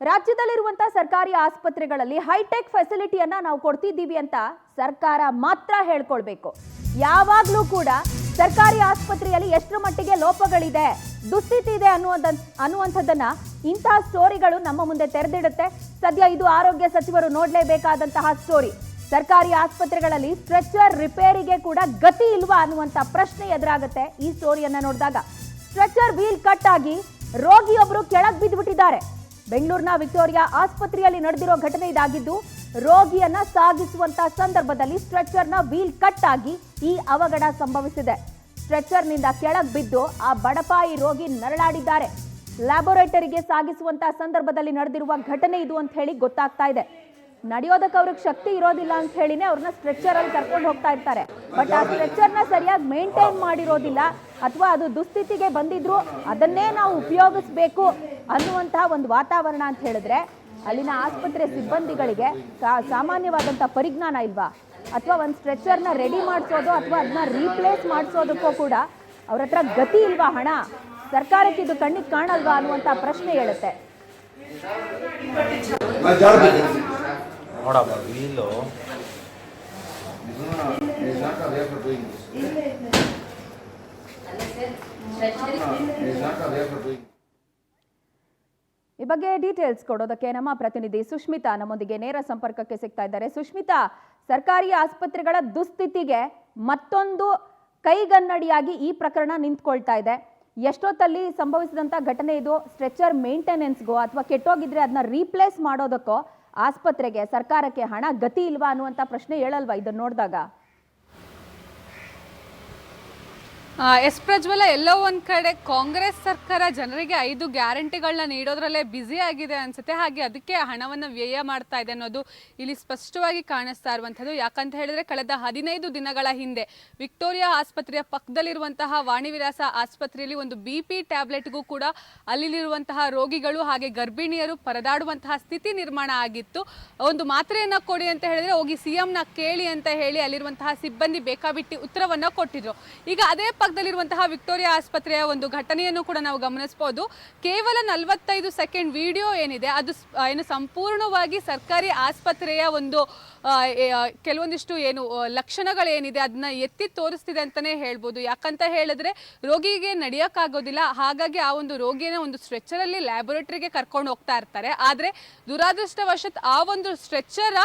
ರಾಜ್ಯದಲ್ಲಿರುವಂತಹ ಸರ್ಕಾರಿ ಆಸ್ಪತ್ರೆಗಳಲ್ಲಿ ಹೈಟೆಕ್ ಫೆಸಿಲಿಟಿಯನ್ನ ನಾವು ಕೊಡ್ತಿದ್ದೀವಿ ಅಂತ ಸರ್ಕಾರ ಮಾತ್ರ ಹೇಳ್ಕೊಳ್ಬೇಕು. ಯಾವಾಗಲೂ ಕೂಡ ಸರ್ಕಾರಿ ಆಸ್ಪತ್ರೆಯಲ್ಲಿ ಎಷ್ಟರ ಮಟ್ಟಿಗೆ ಲೋಪಗಳಿದೆ, ದುಸ್ಥಿತಿ ಇದೆ ಅನ್ನುವಂಥದ್ದನ್ನ ಇಂತಹ ಸ್ಟೋರಿಗಳು ನಮ್ಮ ಮುಂದೆ ತೆರೆದಿಡುತ್ತೆ. ಸದ್ಯ ಇದು ಆರೋಗ್ಯ ಸಚಿವರು ನೋಡಲೇಬೇಕಾದಂತಹ ಸ್ಟೋರಿ. ಸರ್ಕಾರಿ ಆಸ್ಪತ್ರೆಗಳಲ್ಲಿ ಸ್ಟ್ರೆಚರ್ ರಿಪೇರಿಗೆ ಕೂಡ ಗತಿ ಇಲ್ವಾ ಅನ್ನುವಂಥ ಪ್ರಶ್ನೆ ಎದುರಾಗುತ್ತೆ ಈ ಸ್ಟೋರಿಯನ್ನ ನೋಡಿದಾಗ. ಸ್ಟ್ರೆಚರ್ ವೀಲ್ ಕಟ್ ಆಗಿ ರೋಗಿಯೊಬ್ಬರು ಕೆಳಗೆ ಬಿದ್ದುಬಿಟ್ಟಿದ್ದಾರೆ. ಬೆಂಗಳೂರಿನ ವಿಕ್ಟೋರಿಯಾ ಆಸ್ಪತ್ರೆಯಲ್ಲಿ ನಡೆದಿರೋ ಘಟನೆ ಇದಾಗಿದ್ದು, ರೋಗಿಯನ್ನ ಸಾಗಿಸುವಂತ ಸಂದರ್ಭದಲ್ಲಿ ಸ್ಟ್ರೆಚರ್ನ ವೀಲ್ ಕಟ್ ಆಗಿ ಈ ಅವಘಡ ಸಂಭವಿಸಿದೆ. ಸ್ಟ್ರೆಚರ್ನಿಂದ ಕೆಳಗೆ ಬಿದ್ದು ಆ ಬಡಪಾಯಿ ರೋಗಿ ನರಳಾಡಿದ್ದಾರೆ. ಲ್ಯಾಬೋರೇಟರಿಗೆ ಸಾಗಿಸುವಂತ ಸಂದರ್ಭದಲ್ಲಿ ನಡೆದಿರುವ ಘಟನೆ ಇದು ಅಂತ ಹೇಳಿ ಗೊತ್ತಾಗ್ತಾ ಇದೆ. ನಡೆಯೋದಕ್ಕೆ ಅವ್ರಿಗೆ ಶಕ್ತಿ ಇರೋದಿಲ್ಲ ಅಂತ ಹೇಳಿನೇ ಅವ್ರನ್ನ ಸ್ಟ್ರೆಚರ್ ಅಲ್ಲಿ ಕರ್ಕೊಂಡು ಹೋಗ್ತಾ ಇರ್ತಾರೆ. ಬಟ್ ಆ ಸ್ಟ್ರೆಚರ್ನ ಸರಿಯಾಗಿ ಮೇಂಟೈನ್ ಮಾಡಿರೋದಿಲ್ಲ, ಅಥವಾ ಅದು ದುಸ್ಥಿತಿಗೆ ಬಂದಿದ್ರು ಅದನ್ನೇ ನಾವು ಉಪಯೋಗಿಸ್ಬೇಕು ಅನ್ನುವಂತಹ ಒಂದು ವಾತಾವರಣ ಅಂತ ಹೇಳಿದ್ರೆ ಅಲ್ಲಿನ ಆಸ್ಪತ್ರೆ ಸಿಬ್ಬಂದಿಗಳಿಗೆ ಸಾಮಾನ್ಯವಾದಂಥ ಪರಿಜ್ಞಾನ ಇಲ್ವಾ? ಅಥವಾ ಒಂದು ಸ್ಟ್ರೆಚರ್ನ ರೆಡಿ ಮಾಡಿಸೋದು ಅಥವಾ ಅದನ್ನ ರೀಪ್ಲೇಸ್ ಮಾಡಿಸೋದಕ್ಕೂ ಕೂಡ ಅವ್ರ ಹತ್ರ ಗತಿ ಇಲ್ವಾ? ಹಣ ಸರ್ಕಾರಕ್ಕೆ ಇದು ಕಣ್ಣಿಗೆ ಕಾಣಲ್ವಾ ಅನ್ನುವಂಥ ಪ್ರಶ್ನೆ ಹೇಳುತ್ತೆ. ಈ ಬಗ್ಗೆ ಡೀಟೇಲ್ಸ್ ಕೊಡೋದಕ್ಕೆ ನಮ್ಮ ಪ್ರತಿನಿಧಿ ಸುಷ್ಮಿತಾ ನಮ್ಮೊಂದಿಗೆ ನೇರ ಸಂಪರ್ಕಕ್ಕೆ ಸಿಗ್ತಾ ಇದ್ದಾರೆ. ಸುಷ್ಮಿತಾ, ಸರ್ಕಾರಿ ಆಸ್ಪತ್ರೆಗಳ ದುಸ್ಥಿತಿಗೆ ಮತ್ತೊಂದು ಕೈಗನ್ನಡಿಯಾಗಿ ಈ ಪ್ರಕರಣ ನಿಂತ್ಕೊಳ್ತಾ ಇದೆ. ಎಷ್ಟೊತ್ತಲ್ಲಿ ಸಂಭವಿಸಿದಂಥ ಘಟನೆ ಇದು? ಸ್ಟ್ರೆಚರ್ ಮೇಂಟೆನೆನ್ಸ್ಗೋ ಅಥವಾ ಕೆಟ್ಟೋಗಿದ್ರೆ ಅದನ್ನ ರೀಪ್ಲೇಸ್ ಮಾಡೋದಕ್ಕೋ ಆಸ್ಪತ್ರೆಗೆ ಸರ್ಕಾರಕ್ಕೆ ಹಣ ಗತಿ ಇಲ್ವಾ ಅನ್ನುವಂಥ ಪ್ರಶ್ನೆ ಹೇಳಲ್ವಾ ಇದನ್ನ ನೋಡಿದಾಗ? ಎಸ್ ಪ್ರಜ್ವಲ, ಎಲ್ಲೋ ಒಂದು ಕಡೆ ಕಾಂಗ್ರೆಸ್ ಸರ್ಕಾರ ಜನರಿಗೆ 5 ಗ್ಯಾರಂಟಿಗಳನ್ನ ನೀಡೋದ್ರಲ್ಲೇ ಬ್ಯುಸಿ ಆಗಿದೆ ಅನ್ಸುತ್ತೆ. ಹಾಗೆ ಅದಕ್ಕೆ ಹಣವನ್ನು ವ್ಯಯ ಮಾಡ್ತಾ ಇದೆ ಅನ್ನೋದು ಇಲ್ಲಿ ಸ್ಪಷ್ಟವಾಗಿ ಕಾಣಿಸ್ತಾ ಇರುವಂಥದ್ದು. ಯಾಕಂತ ಹೇಳಿದ್ರೆ ಕಳೆದ 15 ದಿನಗಳ ಹಿಂದೆ ವಿಕ್ಟೋರಿಯಾ ಆಸ್ಪತ್ರೆಯ ಪಕ್ಕದಲ್ಲಿರುವಂತಹ ವಾಣಿವಿಲಾಸ ಆಸ್ಪತ್ರೆಯಲ್ಲಿ ಒಂದು BP ಟ್ಯಾಬ್ಲೆಟ್ಗೂ ಕೂಡ ಅಲ್ಲಿರುವಂತಹ ರೋಗಿಗಳು ಹಾಗೆ ಗರ್ಭಿಣಿಯರು ಪರದಾಡುವಂತಹ ಸ್ಥಿತಿ ನಿರ್ಮಾಣ ಆಗಿತ್ತು. ಒಂದು ಮಾತ್ರೆಯನ್ನ ಕೊಡಿ ಅಂತ ಹೇಳಿದ್ರೆ ಹೋಗಿ CMನ ಕೇಳಿ ಅಂತ ಹೇಳಿ ಅಲ್ಲಿರುವಂತಹ ಸಿಬ್ಬಂದಿ ಬೇಕಾಬಿಟ್ಟಿ ಉತ್ತರವನ್ನ ಕೊಟ್ಟಿದ್ರು. ಈಗ ಅದೇ ಪಕ್ಕದಲ್ಲಿರುವಂತಹ ವಿಕ್ಟೋರಿಯಾ ಆಸ್ಪತ್ರೆಯ ಒಂದು ಘಟನೆಯನ್ನು ಕೂಡ ನಾವು ಗಮನಿಸಬಹುದು. ಕೇವಲ 45 ಸೆಕೆಂಡ್ ವಿಡಿಯೋ ಏನಿದೆ ಅದು ಏನು ಸಂಪೂರ್ಣವಾಗಿ ಸರ್ಕಾರಿ ಆಸ್ಪತ್ರೆಯ ಒಂದು ಕೆಲವೊಂದಿಷ್ಟು ಏನು ಲಕ್ಷಣಗಳೇನಿದೆ ಅದನ್ನ ಎತ್ತಿ ತೋರಿಸ್ತಿದೆ ಅಂತಾನೆ ಹೇಳ್ಬೋದು. ಯಾಕಂತ ಹೇಳಿದ್ರೆ ರೋಗಿಗೆ ನಡೆಯೋಕ್ಕಾಗೋದಿಲ್ಲ, ಹಾಗಾಗಿ ಆ ಒಂದು ರೋಗಿನ ಒಂದು ಸ್ಟ್ರೆಚರ್ ಅಲ್ಲಿ ಲ್ಯಾಬೋರೇಟರಿಗೆ ಕರ್ಕೊಂಡು ಹೋಗ್ತಾ ಇರ್ತಾರೆ. ಆದ್ರೆ ದುರಾದೃಷ್ಟವಶತ್ ಆ ಒಂದು ಸ್ಟ್ರೆಚರ್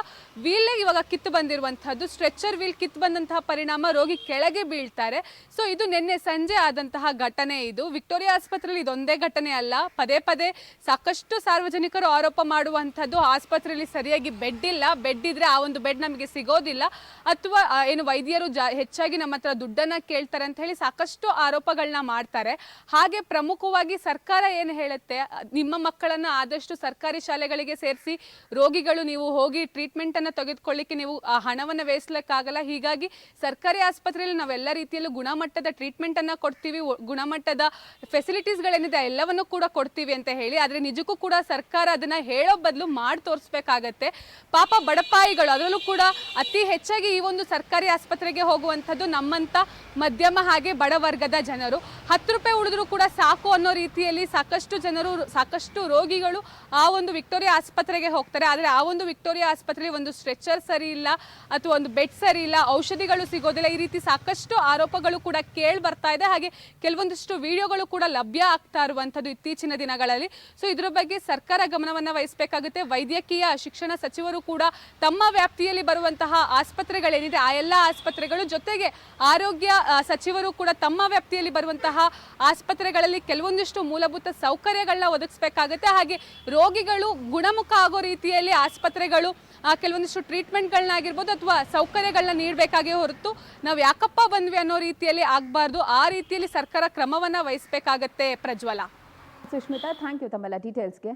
ವೀಲ್ ಇವಾಗ ಕಿತ್ತು ಬಂದಿರುವಂತಹದ್ದು. ಸ್ಟ್ರೆಚರ್ ವೀಲ್ ಕಿತ್ತು ಬಂದಂತಹ ಪರಿಣಾಮ ರೋಗಿ ಕೆಳಗೆ ಬೀಳ್ತಾರೆ. ಸೊ ಇದು ನಿನ್ನೆ ಸಂಜೆ ಆದಂತಹ ಘಟನೆ. ಇದು ವಿಕ್ಟೋರಿಯಾ ಆಸ್ಪತ್ರೆಯಲ್ಲಿ ಇದೊಂದೇ ಘಟನೆ ಅಲ್ಲ, ಪದೇ ಪದೇ ಸಾಕಷ್ಟು ಸಾರ್ವಜನಿಕರು ಆರೋಪ ಮಾಡುವಂಥದ್ದು ಆಸ್ಪತ್ರೆಯಲ್ಲಿ ಸರಿಯಾಗಿ ಬೆಡ್ ಇಲ್ಲ, ಬೆಡ್ ಇದ್ರೆ ಆ ಒಂದು ಬೆಡ್ ನಮಗೆ ಸಿಗೋದಿಲ್ಲ, ಅಥವಾ ಏನು ವೈದ್ಯರು ಹೆಚ್ಚಾಗಿ ನಮ್ಮ ಹತ್ರ ದುಡ್ಡನ್ನ ಕೇಳ್ತಾರೆ ಅಂತ ಹೇಳಿ ಸಾಕಷ್ಟು ಆರೋಪಗಳನ್ನ ಮಾಡ್ತಾರೆ. ಹಾಗೆ ಪ್ರಮುಖವಾಗಿ ಸರ್ಕಾರ ಏನು ಹೇಳುತ್ತೆ, ನಿಮ್ಮ ಮಕ್ಕಳನ್ನ ಆದಷ್ಟು ಸರ್ಕಾರಿ ಶಾಲೆಗಳಿಗೆ ಸೇರಿಸಿ, ರೋಗಿಗಳು ನೀವು ಹೋಗಿ ಟ್ರೀಟ್ಮೆಂಟ್ ಅನ್ನ ತೆಗೆದುಕೊಳ್ಳಿಕ್ಕೆ ನೀವು ಹಣವನ್ನು ವ್ಯಯಿಸ್ಲಿಕ್ಕಾಗಲ್ಲ, ಹೀಗಾಗಿ ಸರ್ಕಾರಿ ಆಸ್ಪತ್ರೆಯಲ್ಲಿ ನಾವೆಲ್ಲ ರೀತಿಯಲ್ಲೂ ಗುಣಮಟ್ಟದ ಟ್ರೀಟ್ಮೆಂಟ್ ಅನ್ನ ಕೊಡ್ತೀವಿ, ಗುಣಮಟ್ಟದ ಫೆಸಿಲಿಟೀಸ್ಗಳೇನಿದೆ ಎಲ್ಲವನ್ನು ಕೂಡ ಕೊಡ್ತೀವಿ ಅಂತ ಹೇಳಿ. ಆದ್ರೆ ನಿಜಕ್ಕೂ ಕೂಡ ಸರ್ಕಾರ ಅದನ್ನ ಹೇಳೋ ಬದಲು ಮಾಡಿ ತೋರಿಸ್ಬೇಕಾಗತ್ತೆ. ಪಾಪ ಬಡಪಾಯಿಗಳು, ಅದರಲ್ಲೂ ಕೂಡ ಅತಿ ಹೆಚ್ಚಾಗಿ ಈ ಒಂದು ಸರ್ಕಾರಿ ಆಸ್ಪತ್ರೆಗೆ ಹೋಗುವಂಥದ್ದು ನಮ್ಮಂತ ಮಧ್ಯಮ ಹಾಗೆ ಬಡವರ್ಗದ ಜನರು. 10 ರೂಪಾಯಿ ಉಳಿದ್ರು ಕೂಡ ಸಾಕು ಅನ್ನೋ ರೀತಿಯಲ್ಲಿ ಸಾಕಷ್ಟು ಜನರು, ಸಾಕಷ್ಟು ರೋಗಿಗಳು ಆ ಒಂದು ವಿಕ್ಟೋರಿಯಾ ಆಸ್ಪತ್ರೆಗೆ ಹೋಗ್ತಾರೆ. ಆದರೆ ಆ ಒಂದು ವಿಕ್ಟೋರಿಯಾ ಆಸ್ಪತ್ರೆಯಲ್ಲಿ ಒಂದು ಸ್ಟ್ರೆಚರ್ ಸರಿ ಇಲ್ಲ, ಅಥವಾ ಒಂದು ಬೆಡ್ ಸರಿ ಇಲ್ಲ, ಔಷಧಿಗಳು ಸಿಗೋದಿಲ್ಲ, ಈ ರೀತಿ ಸಾಕಷ್ಟು ಆರೋಪಗಳು ಕೂಡ ಕೇಳಿ ಬರ್ತಾ ಇದೆ. ಹಾಗೆ ಕೆಲವೊಂದಿಷ್ಟು ವಿಡಿಯೋಗಳು ಕೂಡ ಲಭ್ಯ ಆಗ್ತಾ ಇರುವಂಥದ್ದು ಇತ್ತೀಚಿನ ದಿನಗಳಲ್ಲಿ. ಸೊ ಇದ್ರ ಬಗ್ಗೆ ಸರ್ಕಾರ ಗಮನವನ್ನು ವಹಿಸಬೇಕಾಗುತ್ತೆ. ವೈದ್ಯಕೀಯ ಶಿಕ್ಷಣ ಸಚಿವರು ಕೂಡ ತಮ್ಮ ವ್ಯಾಪ್ತಿಯಲ್ಲಿ ಬರುವಂತಹ ಆಸ್ಪತ್ರೆಗಳೇನಿದೆ ಆ ಎಲ್ಲ ಆಸ್ಪತ್ರೆಗಳು, ಜೊತೆಗೆ ಆರೋಗ್ಯ ಸಚಿವರು ಕೂಡ ತಮ್ಮ ವ್ಯಾಪ್ತಿಯಲ್ಲಿ ಬರುವಂತಹ ಆಸ್ಪತ್ರೆಗಳಲ್ಲಿ ಕೆಲವೊಂದಿಷ್ಟು ಮೂಲಭೂತ ಸೌಕರ್ಯಗಳನ್ನ ಒದಗಿಸಬೇಕಾಗುತ್ತೆ. ಹಾಗೆ ರೋಗಿಗಳು ಗುಣಮುಖ ಆಗೋ ರೀತಿಯಲ್ಲಿ ಆಸ್ಪತ್ರೆಗಳು ಕೆಲವೊಂದಿಷ್ಟು ಟ್ರೀಟ್ಮೆಂಟ್ಗಳನ್ನಾಗಿರ್ಬೋದು ಅಥವಾ ಸೌಕರ್ಯಗಳನ್ನ ನೀಡಬೇಕಾಗೇ ಹೊರತು ನಾವು ಯಾಕಪ್ಪ ಬಂದ್ವಿ ಅನ್ನೋ ರೀತಿಯಲ್ಲಿ ಆಗಬಾರ್ದು. ಆ ರೀತಿಯಲ್ಲಿ ಸರ್ಕಾರ ಕ್ರಮವನ್ನ ವಹಿಸಬೇಕಾಗತ್ತೆ. ಪ್ರಜ್ವಲ. ಸುಷ್ಮಿತಾ, ಥ್ಯಾಂಕ್ ಯು ತಮ್ಮೆಲ್ಲ ಡೀಟೇಲ್ಸ್ಗೆ.